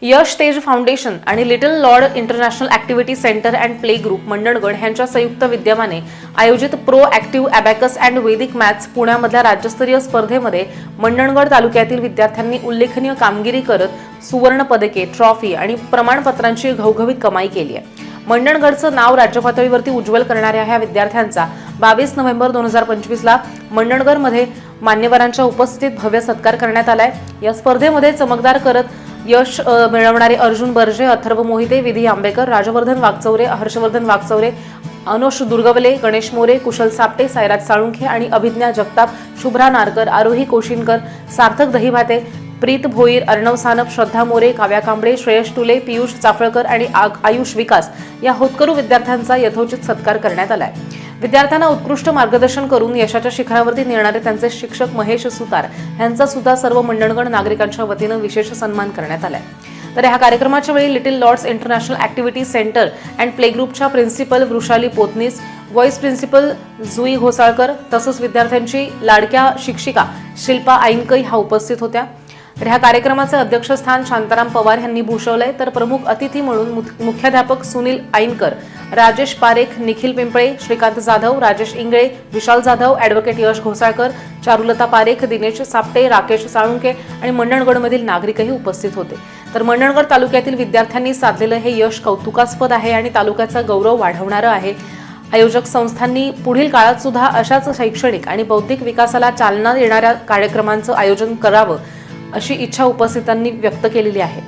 यश तेज फाउंडेशन आणि little Lord international activity centre and play group Mandangad यांच्या संयुक्त विद्यमाने आयोजित प्रो ॲक्टिव्ह ॲबॅकस अँड वैदिक मॅथ्स पुण्यामधल्या राज्यस्तरीय स्पर्धेमध्ये मंडणगड तालुक्यातील विद्यार्थ्यांनी उल्लेखनीय कामगिरी करत सुवर्ण पदके, ट्रॉफी आणि प्रमाणपत्रांची घवघवीत कमाई केली आहे. मंडणगडचं नाव राज्य पातळीवरती उज्ज्वल करणाऱ्या ह्या विद्यार्थ्यांचा 22 नोव्हेंबर 2025ला मंडणगडमध्ये मान्यवरांच्या उपस्थितीत भव्य सत्कार करण्यात आलाय. या स्पर्धेमध्ये चमकदार करत यश मिळवणारे अर्जुन बर्जे, अथर्व मोहिते, विधी आंबेकर, राजवर्धन वागचौरे, हर्षवर्धन वागचौरे, अनुष दुर्गवले, गणेश मोरे, कुशल सापटे, सायराज साळुंखे आणि अभिज्ञा जगताप, शुभ्रा नारकर, आरोही कोशिनकर, सार्थक दहीभाते, प्रीत भोईर, अर्णव सानप, श्रद्धा मोरे, काव्या कांबळे, श्रेयश टुले, पियुष चाफळकर आणि आयुष विकास या होतकरू विद्यार्थ्यांचा यथोचित सत्कार करण्यात आलाय. विद्यार्थ्यांना उत्कृष्ट मार्गदर्शन करून यशाच्या शिखरावरती नेणारे त्यांचे शिक्षक महेश सुतार यांचा सुद्धा सर्व मंडणगड नागरिकांच्या वतीनं विशेष सन्मान करण्यात आलाय. तर ह्या कार्यक्रमाच्या वेळी little Lords international activity centre and play ग्रुपच्या principal Vrushali Potnis, vice principal Jui Ghosalkar तसंच विद्यार्थ्यांची लाडक्या शिक्षिका शिल्पा आईनकै ह्या उपस्थित होत्या. तर ह्या कार्यक्रमाचे अध्यक्षस्थान शांताराम पवार यांनी भूषवलंय. तर प्रमुख अतिथी म्हणून मुख्याध्यापक सुनील आईनकर, राजेश पारेख, निखिल पिंपळे, श्रीकांत जाधव, राजेश इंगळे, विशाल जाधव, ॲडव्होकेट यश घोसाळकर, चारुलता पारेख, दिनेश सापटे, राकेश साळुंखे आणि मंडणगडमधील नागरिकही उपस्थित होते. तर मंडणगड तालुक्यातील विद्यार्थ्यांनी साधलेलं हे यश कौतुकास्पद आहे आणि तालुक्याचा गौरव वाढवणारं आहे. आयोजक संस्थांनी पुढील काळात सुद्धा अशाच शैक्षणिक आणि बौद्धिक विकासाला चालना देणाऱ्या कार्यक्रमांचं आयोजन करावं अशी इच्छा उपस्थितांनी व्यक्त केलेली आहे.